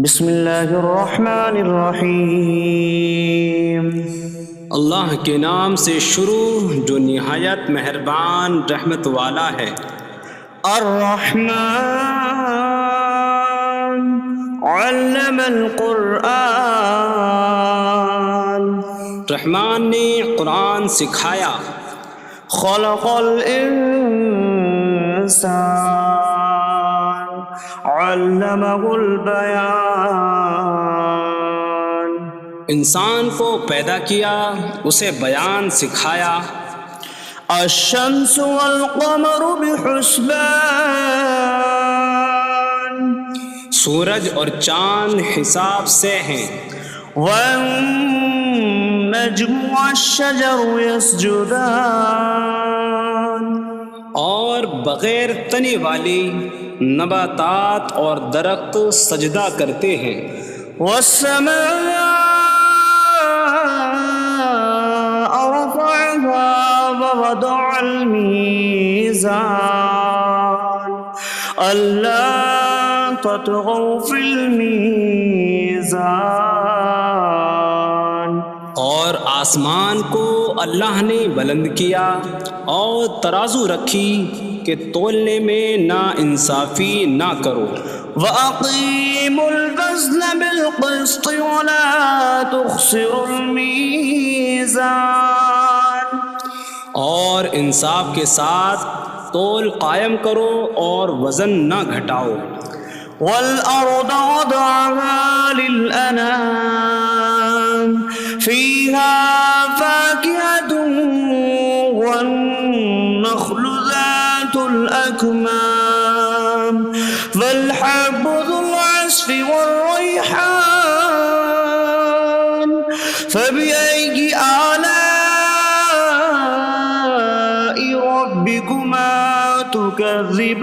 بسم اللہ الرحمن الرحیم۔ اللہ کے نام سے شروع جو نہایت مہربان رحمت والا ہے۔ الرحمن علم القرآن، رحمان نے قرآن سکھایا۔ خلق الانسان علمہ البیان، انسان کو پیدا کیا، اسے بیان سکھایا۔ الشمس والقمر بحسبان، سورج اور چاند حساب سے ہیں۔ والنجم والشجر يسجدان، اور بغیر تنے والی نباتات اور درخت سجدہ کرتے ہیں۔ والسماء رفعها ووضع الميزان ألا تطغوا في الميزان، اور آسمان کو اللہ نے بلند کیا اور ترازو رکھی کہ تولنے میں نا انصافی نہ کرو۔ وَأَقِيمُوا الْوَزْنَ بِالْقِسْطِ وَلَا تُخْسِرُوا الْمِيزَانَ، اور انصاف کے ساتھ تول قائم کرو اور وزن نہ گھٹاؤ۔ وَالْأَرْضَ وَضَعَهَا لِلْأَنَامِ فِيهَا فَاكِهَةٌ وَالنَّخْلُ ذَاتُ الْأَكْمَامِ وَالْحَبُّ ذُو الْعَصْفِ وَالرَّيْحَانُ فَبِأَيِّ آلَاءِ رَبِّكُمَا تُكَذِّبَانِ،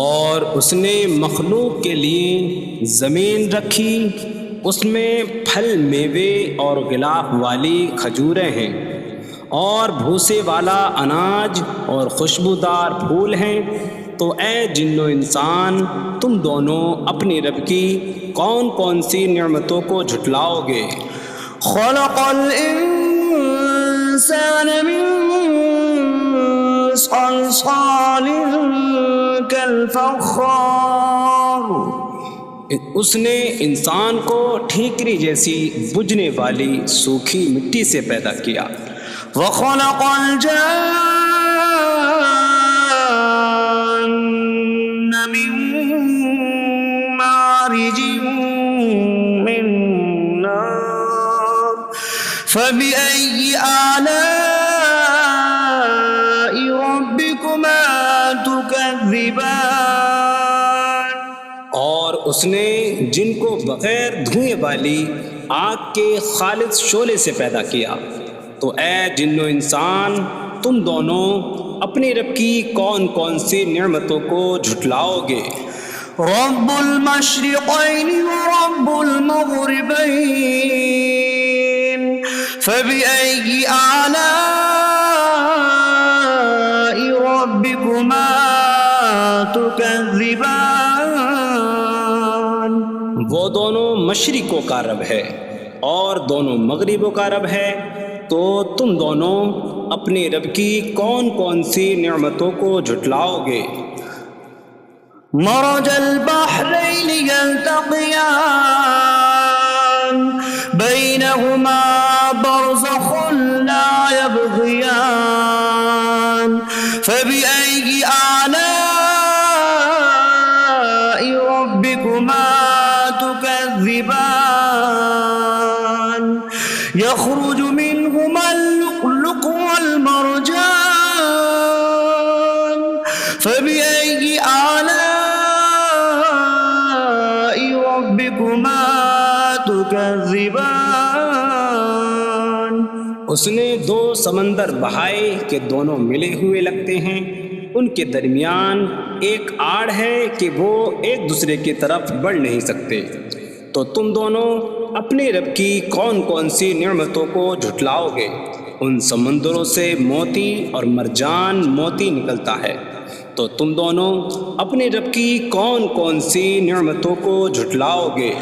اور اس نے مخلوق کے لیے زمین رکھی، اس میں پھل میوے اور غلاف والی کھجوریں ہیں، اور بھوسے والا اناج اور خوشبودار پھول ہیں۔ تو اے جن و انسان، تم دونوں اپنی رب کی کون کون سی نعمتوں کو جھٹلاؤ گے؟ خلق الانسان من صلصال کالفخار، اس نے انسان کو ٹھیکری جیسی بجھنے والی سوکھی مٹی سے پیدا کیا۔ وخلق الجان من مارج من نار فبأي آلاء ربكما تكذبان، اور اس نے جن کو بغیر دھوئیں والی آگ کے خالص شعلے سے پیدا کیا۔ تو اے جن و انسان، تم دونوں اپنی رب کی کون کون سی نعمتوں کو جھٹلاؤ گے؟ رب المشرقین ورب المغربین فبأي آلاء ربكما تكذبان، وہ دونوں مشرقوں کا رب ہے اور دونوں مغربوں کا رب ہے، تو تم دونوں اپنی رب کی کون کون سی نعمتوں کو جھٹلاؤ گے؟ مرج البحرین یلتقیان بینہما برزخ لا یبغیان فبأي آلاء ربكما تكذبان، يخرج منهما اللؤلؤ والمرجان فبأي آلاء ربكما تكذبان، اس نے دو سمندر بہائے کہ دونوں ملے ہوئے لگتے ہیں، ان کے درمیان ایک آڑ ہے کہ وہ ایک دوسرے کی طرف بڑھ نہیں سکتے۔ تو تم دونوں اپنے رب کی کون کون سی نعمتوں کو جھٹلاؤ گے؟ ان سمندروں سے موتی اور مرجان موتی نکلتا ہے، تو تم دونوں اپنے رب کی کون کون سی نعمتوں کو جھٹلاؤ گے؟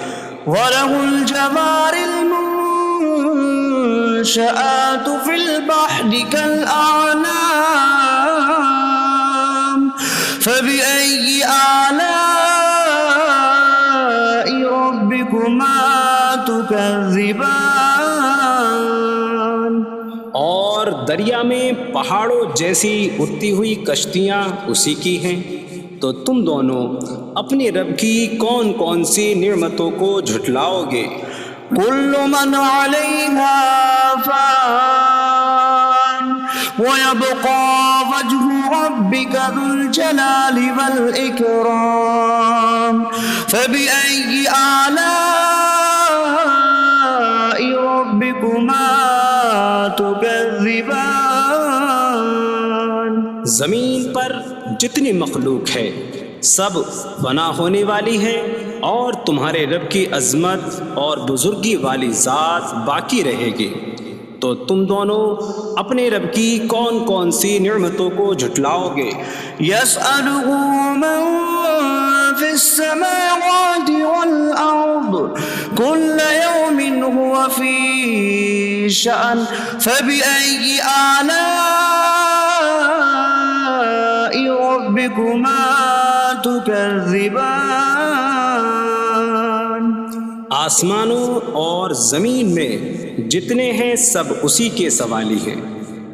وَلَهُ الْجَوَارِ الْمُنشَآتُ فِي الْبَحْرِ كَالْأَعْلَامِ فَبِأَيِّ آلَاءِ رَبِّكُمَا تُكَذِّبَانِ؟ اور دریا میں پہاڑوں جیسی اڑتی ہوئی کشتیاں اسی کی ہیں، تو تم دونوں اپنے رب کی کون کون سی نعمتوں کو جھٹلاؤ گے؟ كل من عليها فان ويبقى وجه ربك ذو الجلال والإكرام فبأي آلاء ربكما تكذبان؟ زمین پر جتنی مخلوق ہے سب فنا ہونے والی ہے، اور تمہارے رب کی عظمت اور بزرگی والی ذات باقی رہے گی، تو تم دونوں اپنے رب کی کون کون سی نعمتوں کو جھٹلاؤ گے؟ يسأله من في السماوات والأرض كل يوم هو في شأن فبأي آلاء ربكما تكذبان؟ آسمانوں اور زمین میں جتنے ہیں سب اسی کے سوالی ہیں،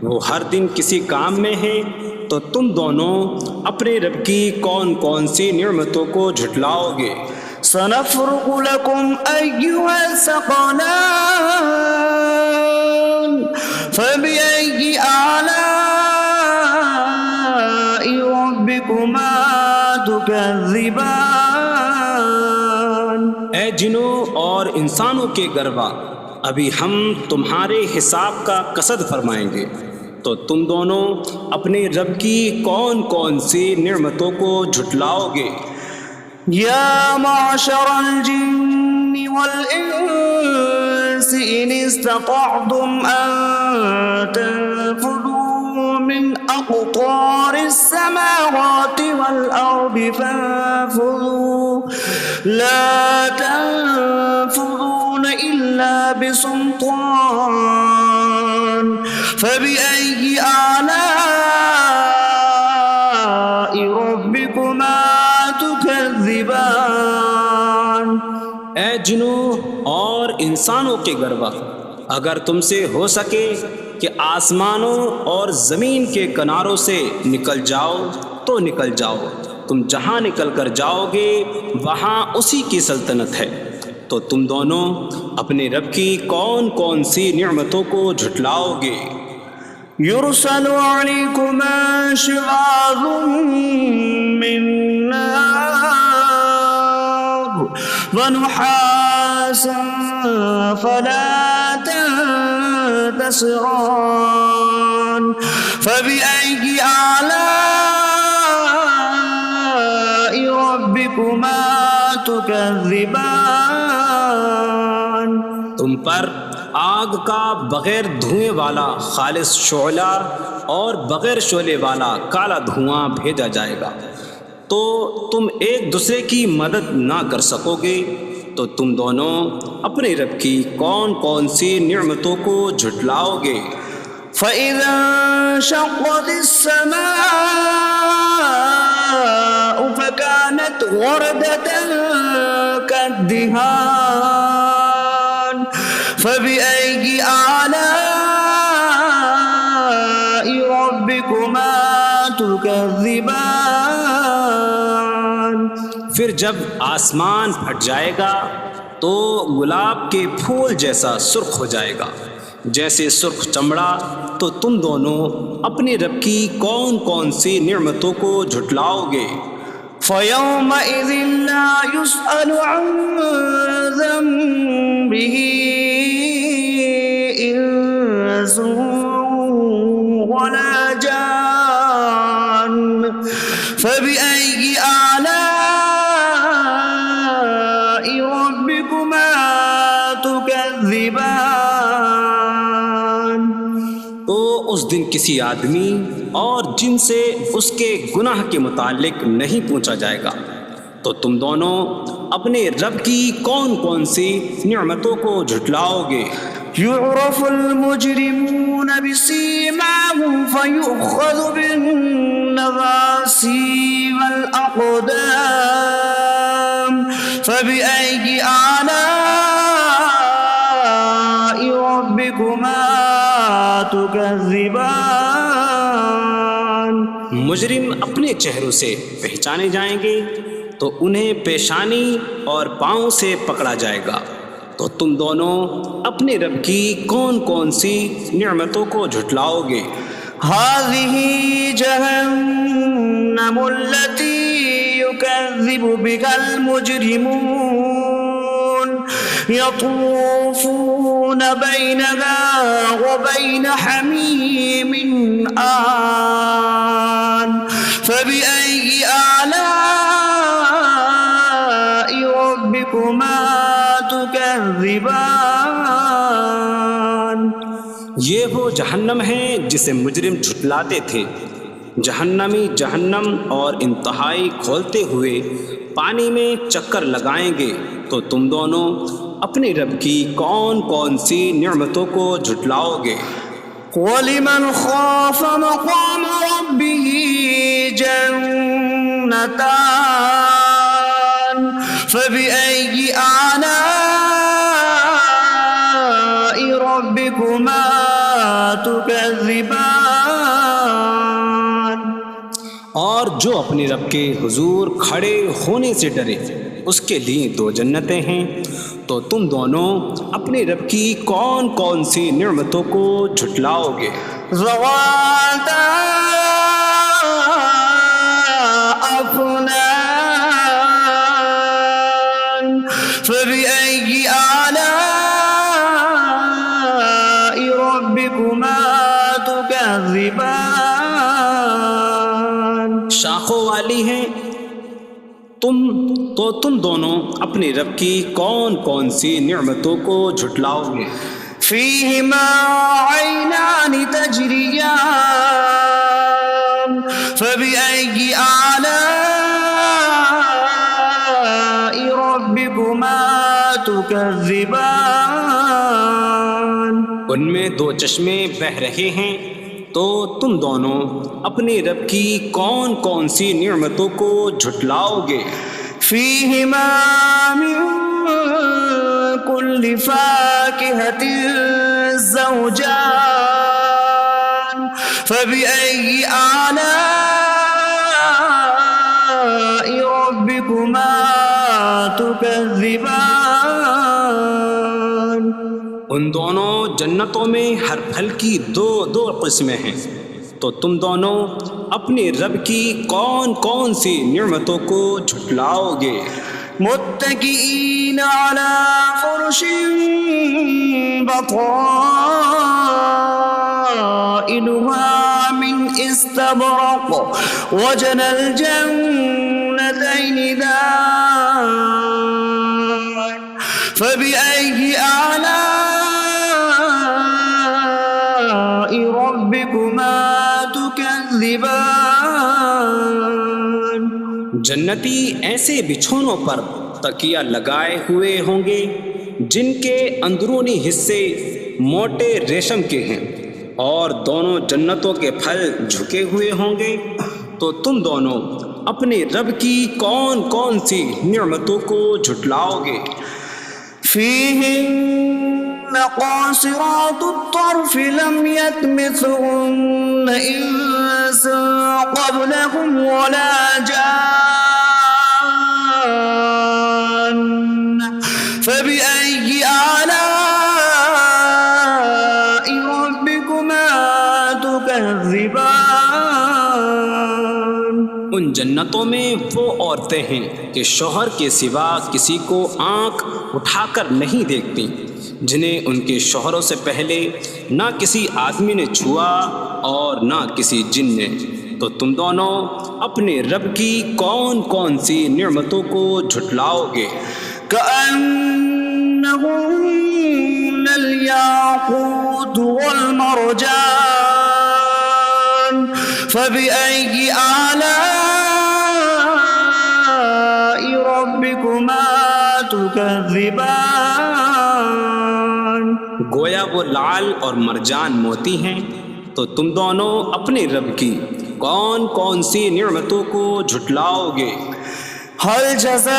وہ ہر دن کسی کام میں ہیں، تو تم دونوں اپنے رب کی کون کون سی نعمتوں کو جھٹلاؤ گے؟ سنفرغ لكم أيها الثقلان فبأي آلاء ربكما تكذبان؟ اے جنوں اور انسانوں کے گروہ، ابھی ہم تمہارے حساب کا قصد فرمائیں گے، تو تم دونوں اپنے رب کی کون کون سی نعمتوں کو جھٹلاؤ گے؟ يا معشر الجن والإنس إن استطعتم أن تنفذوا من أقطار السماوات والأرض فانفذوا لا تنفذون إلا بسلطان فبأي آلاء ربكما تكذبان؟ اے جنوں اور انسانوں کے گروہ، اگر تم سے ہو سکے کہ آسمانوں اور زمین کے کناروں سے نکل جاؤ تو نکل جاؤ، تم جہاں نکل کر جاؤ گے وہاں اسی کی سلطنت ہے، تو تم دونوں اپنے رب کی کون کون سی نعمتوں کو جھٹلاؤ گے؟ يرسل عليكما شواظ من نار ونحاسا فلا تنتصران فبأي آلاء ربكما تكذبان؟ تم پر آگ کا بغیر دھوئیں والا خالص شعلہ اور بغیر شعلے والا کالا دھواں بھیجا جائے گا، تو تم ایک دوسرے کی مدد نہ کر سکو گے، تو تم دونوں اپنے رب کی کون کون سی نعمتوں کو جھٹلاؤ گے؟ فَإِذَا انشَقَّتِ السَّمَاءُ فَكَانَتْ وَرْدَةً كَالدِّهَانِ فَبِأَيِّ آلَاءِ رَبِّكُمَا تُكَذِّبَانِ؟ پھر جب آسمان پھٹ جائے گا تو گلاب کے پھول جیسا سرخ ہو جائے گا، جیسے سرخ چمڑا، تو تم دونوں اپنے رب کی کون کون سی نعمتوں کو جھٹلاؤ گے؟ فَيَوْمَئِذٍ لَا يُسْأَلُ عَنْ ذَنبِهِ إِنسٌ وَلَا جَانٌّ فَبِأَيِّ آلَاءِ رَبِّكُمَا تُكَذِّبَانِ؟ تو اس دن کسی آدمی اور جن سے اس کے گناہ کے متعلق نہیں پوچھا جائے گا، تو تم دونوں اپنے رب کی کون کون سی نعمتوں کو جھٹلاؤ گے؟ يعرف المجرمون بسيماهم فيؤخذ بالنواصي والأقدام فبأي آلاء ربكما تكذبان؟ مجرم اپنے چہروں سے پہچانے جائیں گے تو انہیں پیشانی اور پاؤں سے پکڑا جائے گا، تو تم دونوں اپنے رب کی کون کون سی نعمتوں کو جھٹلاؤ گے؟ هذه جهنم التي يكذب بها المجرمون يطوفون بينها وبين حميم آن فبأي آلاء ربكما تكذبان؟ یہ وہ جہنم ہے جسے مجرم جھٹلاتے تھے۔ جہنمی جہنم اور انتہائی کھولتے ہوئے پانی میں چکر لگائیں گے، تو تم دونوں اپنے رب کی کون کون سی نعمتوں کو جھٹلاؤ گے؟ وَلِمَنْ خَافَ مَقَامَ رَبِّهِ جَنَّتَانِ فَبِأَيِّ آلَاءِ رَبِّكُمَا تُكَذِّبَانِ؟ اور جو اپنے رب کے حضور کھڑے ہونے سے ڈرے، اس کے لیے دو جنتیں ہیں، تو تم دونوں اپنے رب کی کون کون سی نعمتوں کو جھٹلاؤ گے؟ ذواتا افنان فبأي آلاء ربكما تكذبان؟ شاخوں والی ہیں تم دونوں اپنے رب کی کون کون سی نعمتوں کو جھٹلاؤ گے؟ فيهما عينان تجريان فبأي آلاء ربكما تكذبان؟ ان میں دو چشمے بہہ رہے ہیں، تو تم دونوں اپنے رب کی کون کون سی نعمتوں کو جھٹلاؤ گے؟ فيهما من كل فاكهة زوجان فبأي آلاء ربكما تكذبان؟ ان دونوں جنتوں میں ہر پھل کی دو قسمیں ہیں، تو تم دونوں اپنے رب کی کون کون سی نعمتوں کو جھٹلاؤ گے؟ متكئين على فرش بطائنها من استبرق وجنى الجنتين دان فبأي آلاء ربكما تكذبان؟ جنتی ایسے بچھونوں پر تکیہ لگائے ہوئے ہوں گے جن کے اندرونی حصے موٹے ریشم کے ہیں، اور دونوں جنتوں کے پھل جھکے ہوئے ہوں گے، تو تم دونوں اپنے رب کی کون کون سی نعمتوں کو جھٹلاؤ گے؟ فيهن قاصرات الطرف لم يطمثهن إنس قبلهم ولا جان فبأي آلاء ربكما تكذبان؟ ان جنتوں میں وہ عورتیں ہیں کہ شوہر کے سوا کسی کو آنکھ اٹھا کر نہیں دیکھتی، جنہیں ان کے شوہروں سے پہلے نہ کسی آدمی نے چھوا اور نہ کسی جن نے، تو تم دونوں اپنے رب کی کون کون سی نعمتوں کو جھٹلاؤ گے؟ كأنهم الياقوت والمرجان فبأي آلاء ربكما تكذبان گویا وہ لعل اور مرجان موتی ہیں، تو تم دونوں اپنے رب کی کون کون سی نعمتوں کو جھٹلاؤ گے؟ هل جزاء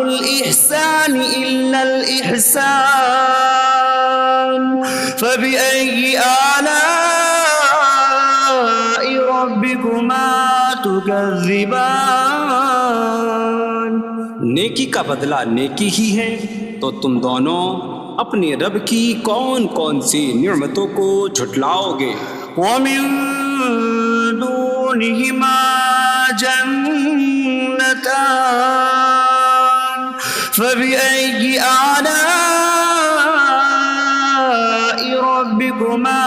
الإحسان إلا الإحسان فبأي آلاء ربكما تكذبان نیکی کا بدلہ نیکی ہی ہے، تو تم دونوں اپنے رب کی کون کون سی نعمتوں کو جھٹلاؤ گے؟ ومن دونهما جنتان فبأي آلاء ربكما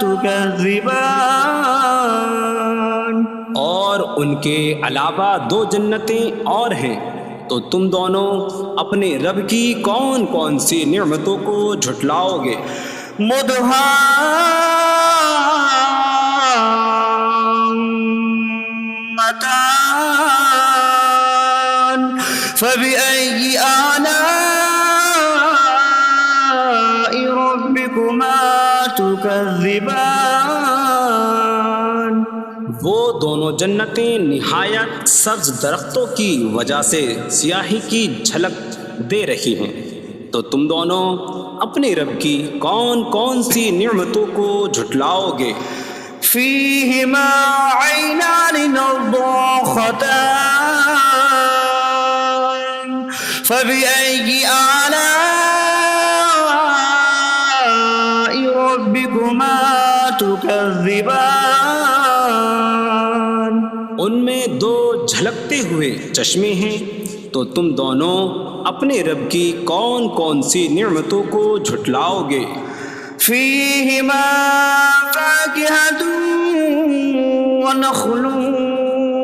تكذبان اور ان کے علاوہ دو جنتیں اور ہیں، تو تم دونوں اپنے رب کی کون کون سی نعمتوں کو جھٹلاؤ گے؟ مدهامتان فبأي آلاء ربكما تكذبان وہ دونوں جنتیں نہایت سبز درختوں کی وجہ سے سیاہی کی جھلک دے رہی ہیں، تو تم دونوں اپنے رب کی کون کون سی نعمتوں کو جھٹلاؤ گے؟ فيهما عينان نضاختان فبأي آلاء ربكما تكذبان ان میں دو جھلکتے ہوئے چشمے ہیں، تو تم دونوں اپنے رب کی کون کون سی نعمتوں کو جھٹلاؤ گے؟ فيهما فاكهة ونخل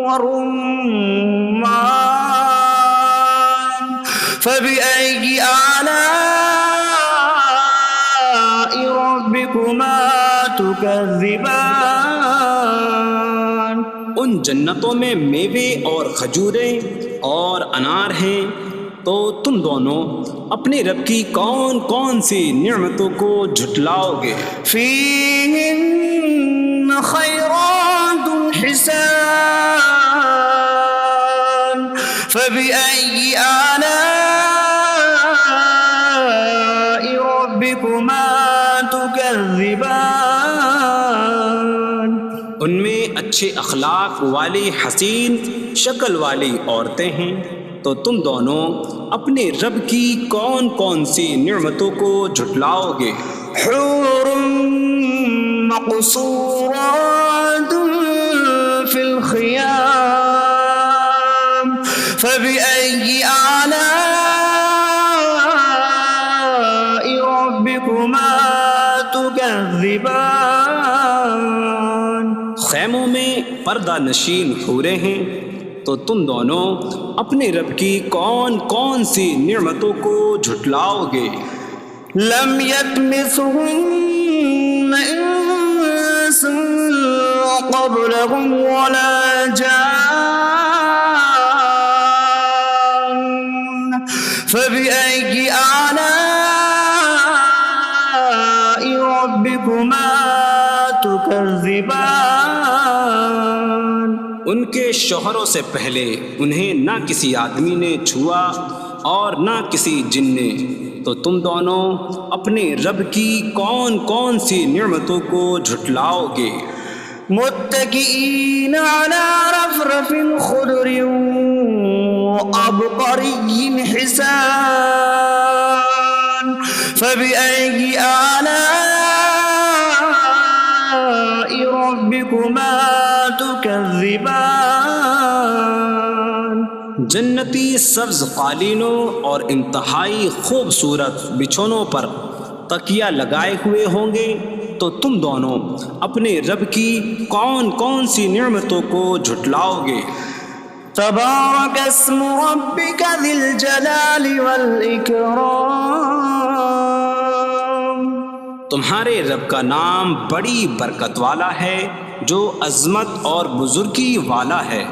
ورمان فبأي آلاء ربكما تكذبان ان جنتوں میں میوے اور کھجوریں اور انار ہیں، تو تم دونوں اپنے رب کی کون کون سی نعمتوں کو جھٹلاؤ گے؟ فيهن خيرات حسان فبأي آلاء ربكما تكذبان ان میں اچھے اخلاق والی حسین شکل والی عورتیں ہیں، تو تم دونوں اپنے رب کی کون کون سی نعمتوں کو جھٹلاؤ گے؟ حور مقصورات في الخيام فبأي آلاء ربكما تكذبان خیموں میں پردہ نشین حوریں ہیں، تو تم دونوں اپنے رب کی کون کون سی نعمتوں کو جھٹلاؤ گے؟ لم يطمثهن انس قبلهم ولا جان فبأي آلاء ربكما تكذبان ان کے شوہروں سے پہلے انہیں نہ کسی آدمی نے چھوا اور نہ کسی جن نے، تو تم دونوں اپنے رب کی کون کون سی نعمتوں کو جھٹلاؤ گے؟ متكئين على رفرف خضر وعبقري حسان فبأي آلاء ربكما تكذبان جنتی سبز قالینوں اور انتہائی خوبصورت بچھونوں پر تکیہ لگائے ہوئے ہوں گے، تو تم دونوں اپنے رب کی کون کون سی نعمتوں کو جھٹلاؤ گے؟ تبارك اسم ربك ذي الجلال والإكرام تمہارے رب کا نام بڑی برکت والا ہے جو عظمت اور بزرگی والا ہے۔